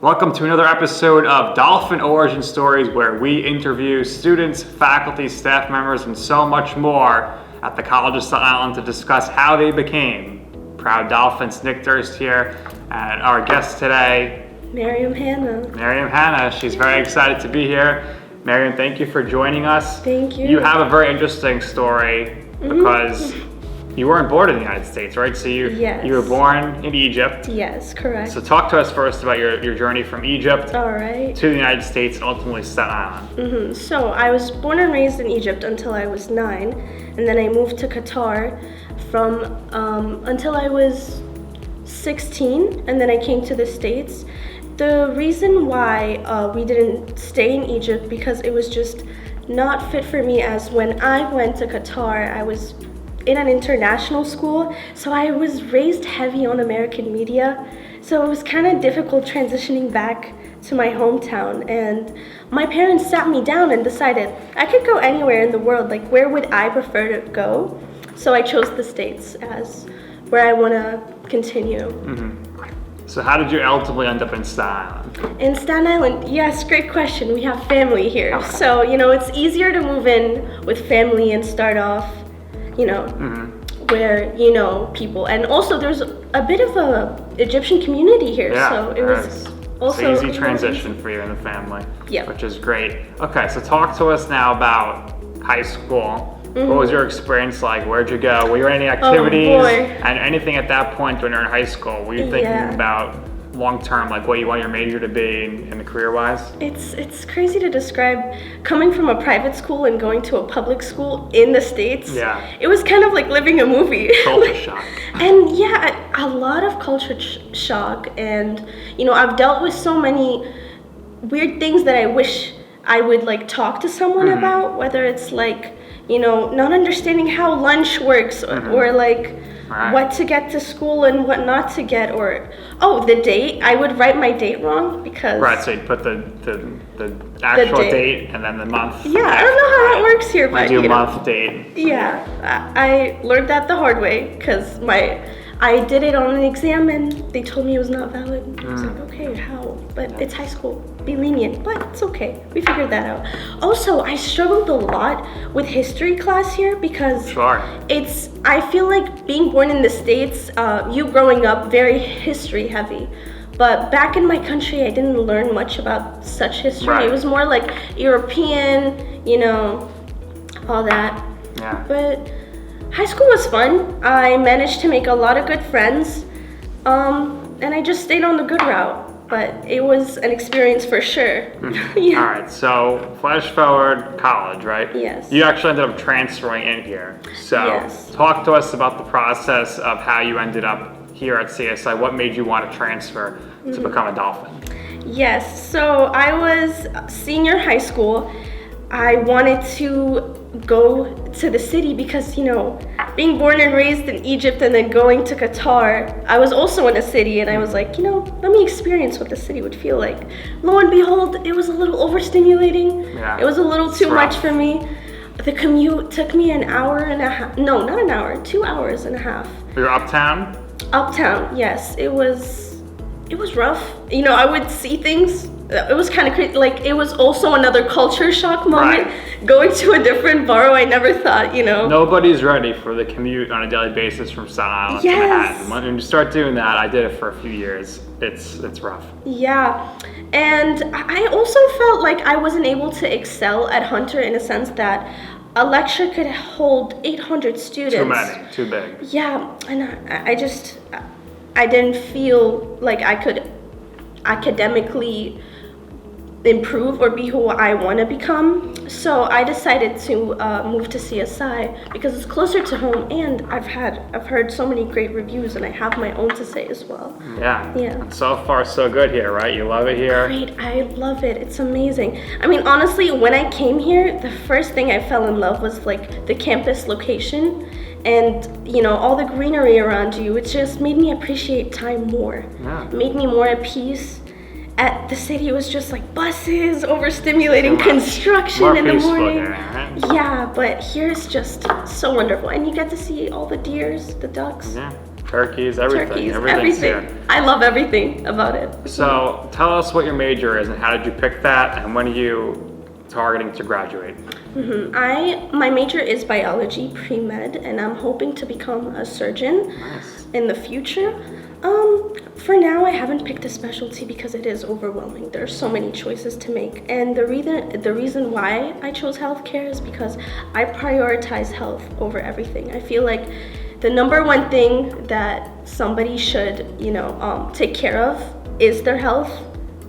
Welcome to another episode of Dolphin Origin Stories, where we interview students, faculty, staff members, and so much more at the College of Staten Island to discuss how they became proud Dolphins. Nick Durst here, and our guest today, Mariam Hanna. Mariam Hanna. She's very excited to be here. Mariam, thank you for joining us. Thank you. You have a very interesting story because you weren't born in the United States, right? So you were born in Egypt. Yes, correct. So talk to us first about your journey from Egypt All right. to the United States and ultimately Staten Island. So I was born and raised in Egypt until I was 9, and then I moved to Qatar from until I was 16, and then I came to the States. The reason why we didn't stay in Egypt because it was just not fit for me, as when I went to Qatar, I was in an international school, so I was raised heavy on American media, so it was kind of difficult transitioning back to my hometown. And my parents sat me down and decided I could go anywhere in the world, like where would I prefer to go? So I chose the States as where I want to continue. So how did you ultimately end up in Staten Island? In Staten Island, yes, great question. We have family here. Okay. So, it's easier to move in with family and start off, where people. And also there's a bit of a Egyptian community here. Yeah, so it was also it's an easy transition for you and the family, Yeah. which is great. Okay, so talk to us now about high school. What was your experience like? Where'd you go? Were you in any activities? boy. And anything at that point when you're in high school? Were you thinking Yeah. about long term, like what you want your major to be in the career wise? It's crazy to describe coming from a private school and going to a public school in the States. Yeah. It was kind of like living a movie. Culture shock. And yeah, a lot of culture shock. And, I've dealt with so many weird things that I wish I would talk to someone about, whether it's not understanding how lunch works or Right. what to get to school and what not to get, or the date. I would write my date wrong because Right, so you put the actual date. date and then the month. Yeah, I don't know how that works here, We but do month, date. Yeah, I learned that the hard way because I did it on an exam and they told me it was not valid. I was like, okay, how? But it's high school. Be lenient, but it's okay. We figured that out. Also, I struggled a lot with history class here because Sure. I feel like being born in the States, you growing up very history heavy. But back in my country, I didn't learn much about such history. Right. It was more like European, all that. Yeah. But high school was fun. I managed to make a lot of good friends, and I just stayed on the good route. But it was an experience for sure. Yeah. All right, so flash forward, college, right? Yes. You actually ended up transferring in here. So Yes. talk to us about the process of how you ended up here at CSI. What made you want to transfer to become a Dolphin? Yes, so I was senior high school. I wanted to go to the city because, being born and raised in Egypt and then going to Qatar, I was also in a city and I was like, let me experience what the city would feel like. Lo and behold, it was a little overstimulating. Yeah, It was a little too it's much rough. for me. The commute took me an hour and a half. No, not an hour, 2 hours and a half. You're uptown? Uptown, yes. It was rough. I would see things. It was kind of crazy. It was also another culture shock moment. Right. Going to a different borough, I never thought, Nobody's ready for the commute on a daily basis from Staten Island to Yes. Manhattan. When you start doing that, I did it for a few years. It's rough. Yeah. And I also felt like I wasn't able to excel at Hunter in a sense that a lecture could hold 800 students. Too many, too big. Yeah, and I didn't feel like I could academically improve or be who I want to become. So I decided to move to CSI because it's closer to home, and I've heard so many great reviews, and I have my own to say as well. Yeah. Yeah. So far, so good here, right? You love it here? Great, I love it. It's amazing. I mean, honestly, when I came here, the first thing I fell in love was the campus location and all the greenery around you. It just made me appreciate time more. Yeah. It made me more at peace. At the city, it was just buses, overstimulating More construction in the peaceful morning. here, right? Yeah, but here's just so wonderful, and you get to see all the deers, the ducks. Yeah. turkeys, everything. Everything's here. I love everything about it. So tell us what your major is and how did you pick that and when are you targeting to graduate? My major is biology, pre-med, and I'm hoping to become a surgeon in the future. For now, I haven't picked a specialty because it is overwhelming. There are so many choices to make. And the reason why I chose healthcare is because I prioritize health over everything. I feel like the number one thing that somebody should, take care of is their health.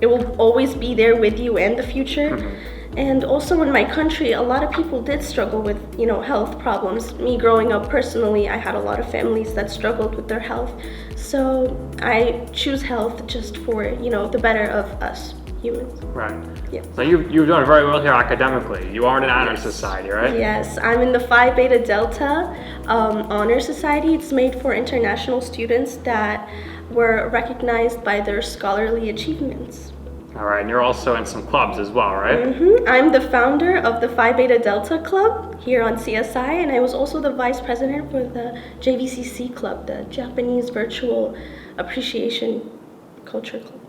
It will always be there with you in the future. And also in my country, a lot of people did struggle with, health problems. Me growing up personally, I had a lot of families that struggled with their health. So I choose health just for, the better of us humans. Right. Yeah. So you've done very well here academically. You are in an honor society, right? Yes, I'm in the Phi Beta Delta Honor Society. It's made for international students that were recognized by their scholarly achievements. All right, and you're also in some clubs as well, right? I'm the founder of the Phi Beta Delta Club here on CSI, and I was also the vice president for the JVCC Club, the Japanese Virtual Appreciation Culture Club.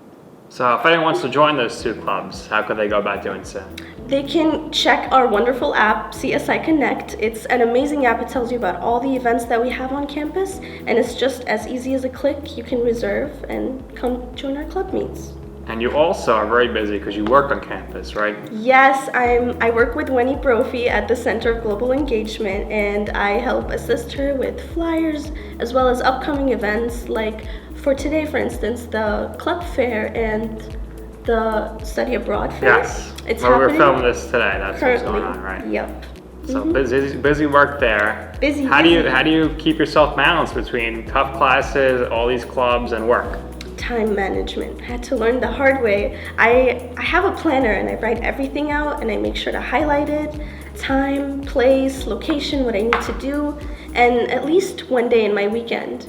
So if anyone wants to join those two clubs, how could they go about doing so? They can check our wonderful app, CSI Connect. It's an amazing app. It tells you about all the events that we have on campus, and it's just as easy as a click. You can reserve and come join our club meets. And you also are very busy because you work on campus, right? Yes, I work with Winnie Brophy at the Center of Global Engagement, and I help assist her with flyers as well as upcoming events like for today, for instance, the club fair and the study abroad fair. Yes, it's well, happening. We're filming this today. That's Currently. what's going on, right? Yep. So busy work there. Busy. How do you keep yourself balanced between tough classes, all these clubs, and work? Time management. I had to learn the hard way. I have a planner and I write everything out and I make sure to highlight it. Time, place, location, what I need to do. And at least one day in my weekend,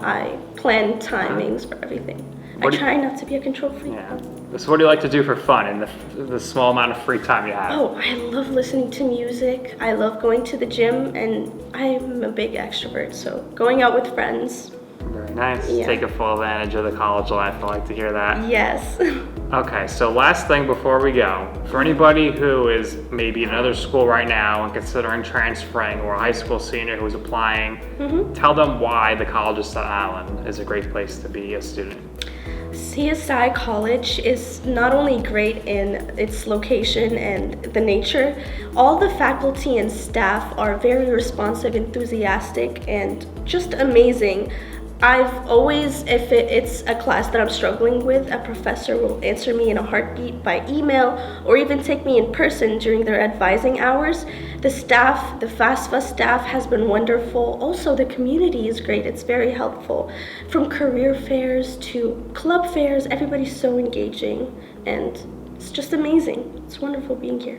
I plan timings for everything. I try not to be a control freak. Yeah. So what do you like to do for fun in the small amount of free time you have? Oh, I love listening to music. I love going to the gym, and I'm a big extrovert, so going out with friends. Very nice. Yeah. Take a full advantage of the college life. I like to hear that. Yes. Okay, so last thing before we go, for anybody who is maybe in another school right now and considering transferring, or a high school senior who's applying, tell them why the College of Staten Island is a great place to be a student. CSI College is not only great in its location and the nature, all the faculty and staff are very responsive, enthusiastic, and just amazing. I've always, if it's a class that I'm struggling with, a professor will answer me in a heartbeat by email or even take me in person during their advising hours. The staff, the FAFSA staff has been wonderful. Also, the community is great. It's very helpful. From career fairs to club fairs, everybody's so engaging and it's just amazing. It's wonderful being here.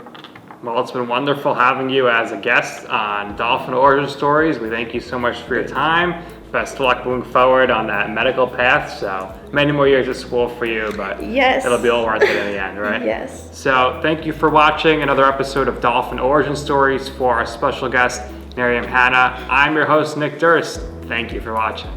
Well, it's been wonderful having you as a guest on Dolphin Origin Stories. We thank you so much for your time. Best of luck moving forward on that medical path. So many more years of school for you, but yes, it'll be all worth it in the end, right? Yes. So thank you for watching another episode of Dolphin Origin Stories for our special guest, Mariam Hanna. I'm your host, Nick Durst. Thank you for watching.